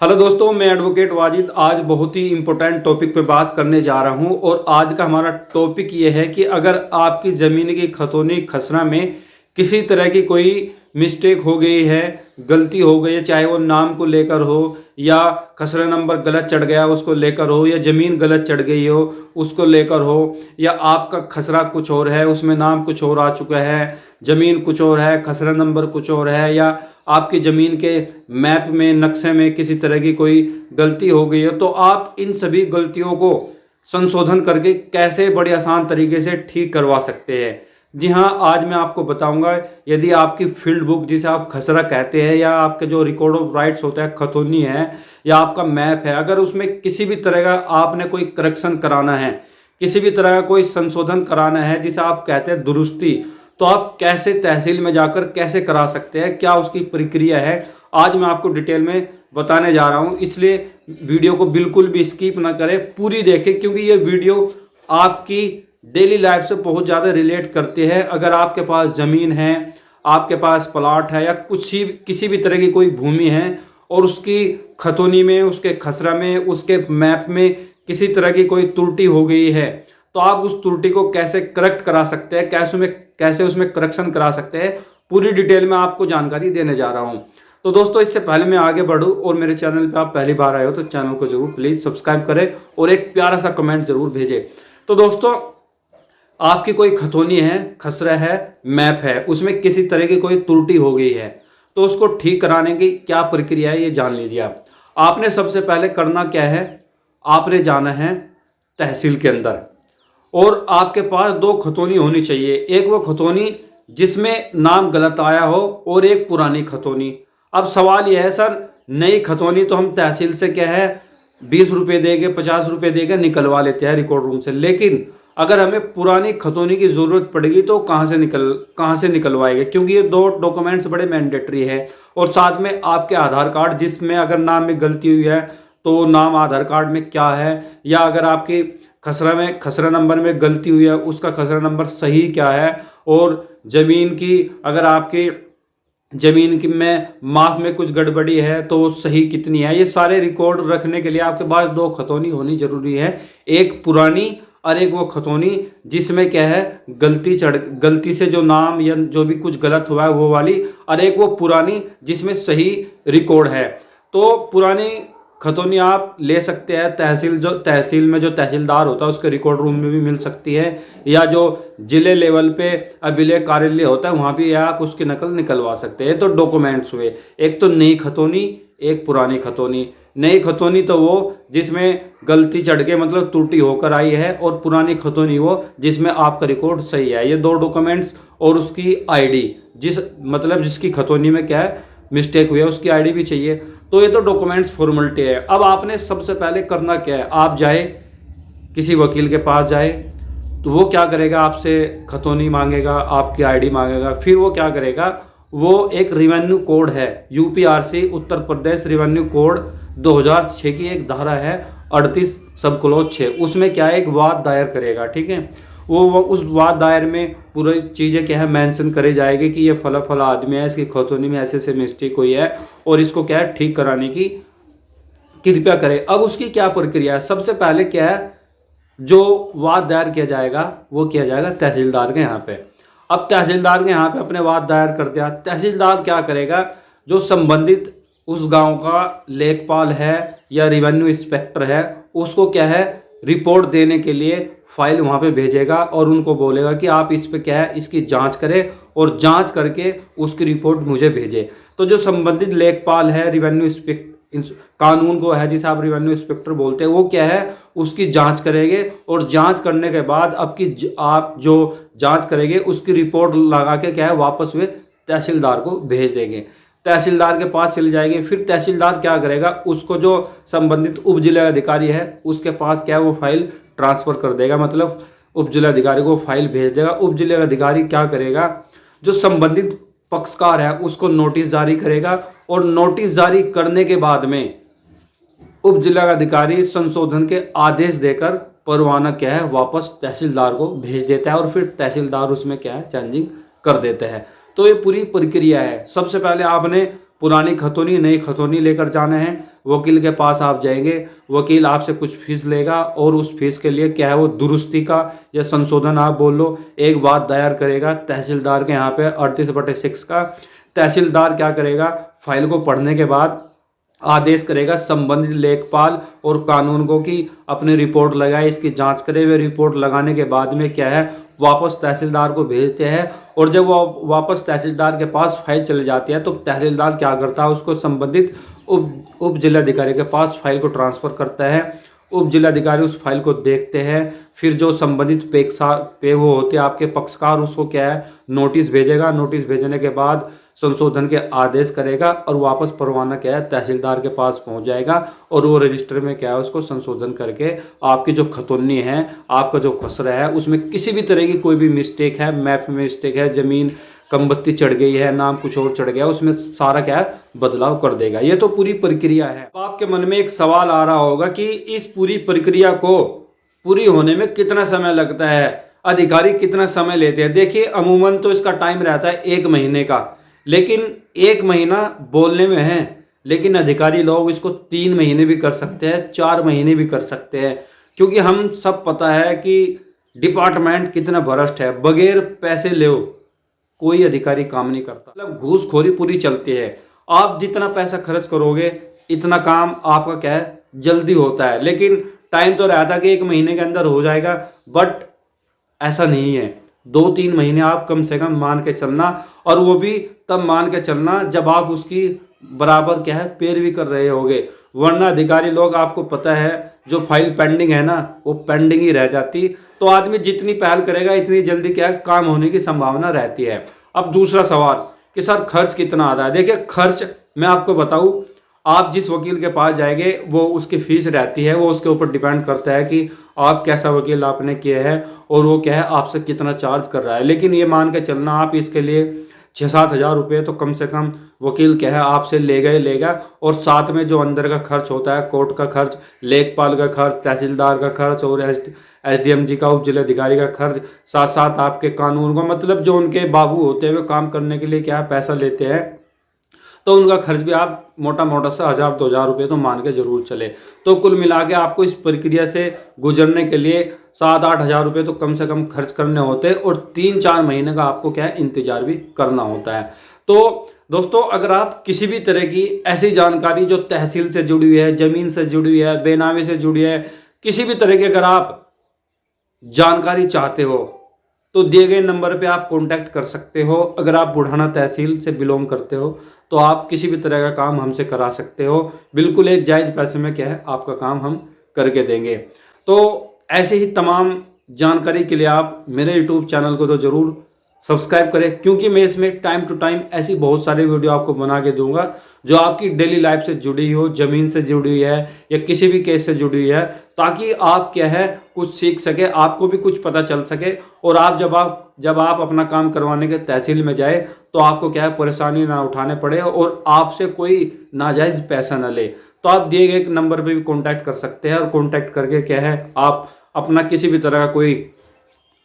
Hello दोस्तों, मैं advocate Wajid आज बहुत ही इम्पोर्टेंट टॉपिक पे बात करने जा रहा हूं। और आज का हमारा टॉपिक ये है कि अगर आपकी ज़मीन की खतौनी खसरा में किसी तरह की कोई मिस्टेक हो गई है, गलती हो गई है, चाहे वो नाम को लेकर हो या खसरा नंबर गलत चढ़ गया उसको लेकर हो, या ज़मीन गलत चढ़ गई हो उसको लेकर हो, या आपका खसरा कुछ और है उसमें नाम कुछ और आ चुका है, ज़मीन कुछ और है खसरा नंबर कुछ और है, या आपकी ज़मीन के मैप में नक्शे में किसी तरह की कोई गलती हो गई है, तो आप इन सभी गलतियों को संशोधन करके कैसे बड़े आसान तरीके से ठीक करवा सकते हैं। जी हाँ, आज मैं आपको बताऊंगा। यदि आपकी फील्ड बुक जिसे आप खसरा कहते हैं, या आपके जो रिकॉर्ड ऑफ राइट्स होता है खतौनी है, या आपका मैप है, अगर उसमें किसी भी तरह का आपने कोई करेक्शन कराना है, किसी भी तरह का कोई संशोधन कराना है जिसे आप कहते हैं दुरुस्ती, तो आप कैसे तहसील में जाकर कैसे करा सकते हैं, क्या उसकी प्रक्रिया है, आज मैं आपको डिटेल में बताने जा रहा हूं। इसलिए वीडियो को बिल्कुल भी स्किप ना करें, पूरी देखें, क्योंकि ये वीडियो आपकी डेली लाइफ से बहुत ज़्यादा रिलेट करती है। अगर आपके पास ज़मीन है, आपके पास प्लाट है, या कुछ ही किसी भी तरह की कोई भूमि है और उसकी खतौनी में, उसके खसरा में, उसके मैप में किसी तरह की कोई त्रुटि हो गई है, तो आप उस त्रुटि को कैसे करेक्ट करा सकते हैं, कैसे उसमें करेक्शन करा सकते हैं, पूरी डिटेल में आपको जानकारी देने जा रहा हूं। तो दोस्तों, इससे पहले मैं आगे बढ़ूं और मेरे चैनल पे आप पहली बार आए हो तो चैनल को जरूर प्लीज सब्सक्राइब करें और एक प्यारा सा कमेंट जरूर भेजें। तो दोस्तों, आपकी कोई खतौनी है, खसरा है, मैप है, उसमें किसी तरह की कोई त्रुटि हो गई है, तो उसको ठीक कराने की क्या प्रक्रिया है ये जान लीजिए। आपने सबसे पहले करना क्या है, आपने जाना है तहसील के अंदर, और आपके पास दो खतौनी होनी चाहिए। एक वो खतौनी जिसमें नाम गलत आया हो, और एक पुरानी खतौनी। अब सवाल यह है, सर नई खतौनी तो हम तहसील से क्या है 20 रुपये देके 50 रुपये देके निकलवा लेते हैं रिकॉर्ड रूम से, लेकिन अगर हमें पुरानी खतौनी की ज़रूरत पड़ेगी तो कहाँ से निकलवाएंगे, क्योंकि ये दो डॉक्यूमेंट्स बड़े मैंडेटरी है। और साथ में आपके आधार कार्ड, जिसमें अगर नाम में गलती हुई है तो नाम आधार कार्ड में क्या है, या अगर आपकी खसरा नंबर में गलती हुई है उसका खसरा नंबर सही क्या है, और ज़मीन की अगर आपकी ज़मीन की में माप में कुछ गड़बड़ी है तो वो सही कितनी है, ये सारे रिकॉर्ड रखने के लिए आपके पास दो खतौनी होनी जरूरी है। एक पुरानी और एक वो खतौनी जिसमें क्या है गलती से जो नाम या जो भी कुछ गलत हुआ है वो वाली, और एक वो पुरानी जिसमें सही रिकॉर्ड है। तो पुरानी खतौनी आप ले सकते हैं तहसील में जो तहसीलदार होता है उसके रिकॉर्ड रूम में भी मिल सकती है, या जो जिले लेवल पे अभिलेख कार्यालय होता है वहाँ भी आप उसकी नकल निकलवा सकते हैं। तो डॉक्यूमेंट्स हुए, एक तो नई खतौनी, एक पुरानी खतौनी। नई खतौनी तो वो जिसमें गलती चढ़ के मतलब त्रुटि होकर आई है, और पुरानी खतौनी वो जिसमें आपका रिकॉर्ड सही है। ये दो डॉक्यूमेंट्स और उसकी आईडी, जिसकी खतौनी में क्या है मिस्टेक हुई है उसकी आईडी भी चाहिए। तो ये तो डॉक्यूमेंट्स फॉर्मेलिटी है। अब आपने सबसे पहले करना क्या है, आप जाए किसी वकील के पास जाए, तो वो क्या करेगा, आपसे खतौनी मांगेगा, आपकी आईडी मांगेगा, फिर वो क्या करेगा, वो एक रिवेन्यू कोड है, यूपीआरसी उत्तर प्रदेश रिवेन्यू कोड 2006 की एक धारा है 38 सब क्लॉज 6, उसमें क्या है एक वाद दायर करेगा। ठीक है, वो उस वाद दायर में पूरी चीज़ें क्या है मेंशन करे जाएगी कि ये फला फला आदमी है, इसकी खतौनी में ऐसे मिस्टेक हुई है और इसको क्या है ठीक कराने की कृपया करें। अब उसकी क्या प्रक्रिया है, सबसे पहले क्या है जो वाद दायर किया जाएगा वो किया जाएगा तहसीलदार के यहाँ पे। अब तहसीलदार के यहाँ पे अपने वाद दायर कर दिया, तहसीलदार क्या करेगा, जो संबंधित उस गांव का लेखपाल है या रिवेन्यू इंस्पेक्टर है उसको क्या है रिपोर्ट देने के लिए फाइल वहाँ पे भेजेगा, और उनको बोलेगा कि आप इस पे क्या है इसकी जांच करें और जांच करके उसकी रिपोर्ट मुझे भेजें। तो जो संबंधित लेखपाल है, रिवेन्यू कानून को है जिसे आप रिवेन्यू इंस्पेक्टर बोलते हैं, वो क्या है उसकी जांच करेंगे, और जांच करने के बाद आप जो जांच करेंगे उसकी रिपोर्ट लगा के क्या है वापस वे तहसीलदार को भेज देंगे, तहसीलदार के पास चली जाएगी। फिर तहसीलदार क्या करेगा, उसको जो संबंधित उप जिलाधिकारी है उसके पास क्या है वो फाइल ट्रांसफर कर देगा, मतलब उप जिलाधिकारी को फाइल भेज देगा। उप जिलाधिकारी क्या करेगा, जो संबंधित पक्षकार है उसको नोटिस जारी करेगा, और नोटिस जारी करने के बाद में उप जिलाधिकारी संशोधन के आदेश देकर परवाना क्या है वापस तहसीलदार को भेज देता है, और फिर तहसीलदार उसमें क्या है चेंजिंग कर देते हैं। तो ये पूरी प्रक्रिया है। सबसे पहले आपने पुरानी खतौनी नई खतौनी लेकर जाना है, वकील के पास आप जाएंगे, वकील आपसे कुछ फीस लेगा और उस फीस के लिए क्या है वो दुरुस्ती का या संशोधन आप बोल लो एक बात दायर करेगा तहसीलदार के यहाँ पे 38/6 का। तहसीलदार क्या करेगा, फाइल को पढ़ने के बाद आदेश करेगा संबंधित लेखपाल और कानूनगो की अपनी रिपोर्ट लगाए, इसकी जांच करे। वे रिपोर्ट लगाने के बाद में क्या है वापस तहसीलदार को भेजते हैं और जब वो वापस तहसीलदार के पास फाइल चले जाती है तो तहसीलदार क्या करता है उसको संबंधित उप जिलाधिकारी के पास फाइल को ट्रांसफ़र करता है। उप जिलाधिकारी उस फाइल को देखते हैं, फिर जो संबंधित वो होते हैं आपके पक्षकार उसको क्या है नोटिस भेजेगा। नोटिस भेजने के बाद संशोधन के आदेश करेगा और वापस परवाना क्या है तहसीलदार के पास पहुंच जाएगा और वो रजिस्टर में क्या है उसको संशोधन करके आपकी जो खतौनी है आपका जो खसरा है उसमें किसी भी तरह की कोई भी मिस्टेक है, मैप में मिस्टेक है, ज़मीन कमबत्ती चढ़ गई है, नाम कुछ और चढ़ गया, उसमें सारा क्या है बदलाव कर देगा। ये तो पूरी प्रक्रिया है। अब आपके मन में एक सवाल आ रहा होगा कि इस पूरी प्रक्रिया को पूरी होने में कितना समय लगता है, अधिकारी कितना समय लेते हैं। देखिए अमूमन तो इसका टाइम रहता है 1 महीने का, लेकिन 1 महीना बोलने में है, लेकिन अधिकारी लोग इसको 3 महीने भी कर सकते हैं, 4 महीने भी कर सकते हैं, क्योंकि हम सब पता है कि डिपार्टमेंट कितना भ्रष्ट है। बगैर पैसे ले कोई अधिकारी काम नहीं करता, मतलब घूसखोरी पूरी चलती है। आप जितना पैसा खर्च करोगे इतना काम आपका क्या है जल्दी होता है, लेकिन टाइम तो रहता है कि 1 महीने के अंदर हो जाएगा, बट ऐसा नहीं है। 2-3 महीने आप कम से कम मान के चलना, और वो भी तब मान के चलना जब आप उसकी बराबर क्या है पैरवी कर रहे होगे, वरना अधिकारी लोग आपको पता है जो फाइल पेंडिंग है ना वो पेंडिंग ही रह जाती। तो आदमी जितनी पहल करेगा इतनी जल्दी क्या है काम होने की संभावना रहती है। अब दूसरा सवाल कि सर खर्च कितना आता है। देखिए खर्च मैं आपको बताऊं, आप जिस वकील के पास जाएंगे वो उसकी फीस रहती है, वो उसके ऊपर डिपेंड करता है कि आप कैसा वकील आपने किया है और वो क्या है आपसे कितना चार्ज कर रहा है। लेकिन ये मान के चलना आप इसके लिए 6-7 हज़ार रुपये तो कम से कम वकील क्या है आपसे लेगा, और साथ में जो अंदर का खर्च होता है, कोर्ट का खर्च, लेखपाल का खर्च, तहसीलदार का खर्च और SDM जी का उप जिलाधिकारी का खर्च, साथ साथ आपके कानून को मतलब जो उनके बाबू होते हैं वे काम करने के लिए क्या है पैसा लेते हैं, तो उनका खर्च भी आप मोटा मोटा सा 1000-2000 रुपये तो मान के जरूर चले। तो कुल मिला के आपको इस प्रक्रिया से गुजरने के लिए 7-8 हज़ार रुपये तो कम से कम खर्च करने होते हैं, और 3-4 महीने का आपको क्या है इंतजार भी करना होता है। तो दोस्तों अगर आप किसी भी तरह की ऐसी जानकारी जो तहसील से जुड़ी हुई है, ज़मीन से जुड़ी हुई है, बेनामी से जुड़ी है, किसी भी तरह की अगर आप जानकारी चाहते हो तो दिए गए नंबर पे आप कांटेक्ट कर सकते हो। अगर आप बुढ़ाना तहसील से बिलोंग करते हो तो आप किसी भी तरह का काम हमसे करा सकते हो, बिल्कुल एक जायज़ पैसे में क्या है आपका काम हम करके देंगे। तो ऐसे ही तमाम जानकारी के लिए आप मेरे YouTube चैनल को तो ज़रूर सब्सक्राइब करें, क्योंकि मैं इसमें टाइम टू टाइम ऐसी बहुत सारी वीडियो आपको बना के दूंगा जो आपकी डेली लाइफ से जुड़ी हो, ज़मीन से जुड़ी हुई है या किसी भी केस से जुड़ी हुई है, ताकि आप क्या है कुछ सीख सके, आपको भी कुछ पता चल सके, और आप जब आप अपना काम करवाने के तहसील में जाए तो आपको क्या है परेशानी ना उठाने पड़े और आपसे कोई नाजायज़ पैसा ना ले। तो आप दिए गए नंबर पे भी कांटेक्ट कर सकते हैं, और कांटेक्ट करके क्या है आप अपना किसी भी तरह का कोई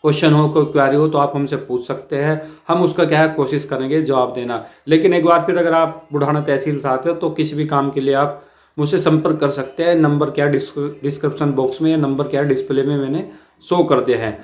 क्वेश्चन हो, कोई क्वेरी हो तो आप हमसे पूछ सकते हैं। हम उसका क्या है कोशिश करेंगे जवाब देना। लेकिन एक बार फिर अगर आप बुढ़ाना तहसील से आते हो तो किसी भी काम के लिए आप मुझसे संपर्क कर सकते हैं। नंबर क्या है डिस्क्रिप्शन बॉक्स में, या नंबर क्या है डिस्प्ले में मैंने शो कर दिए हैं।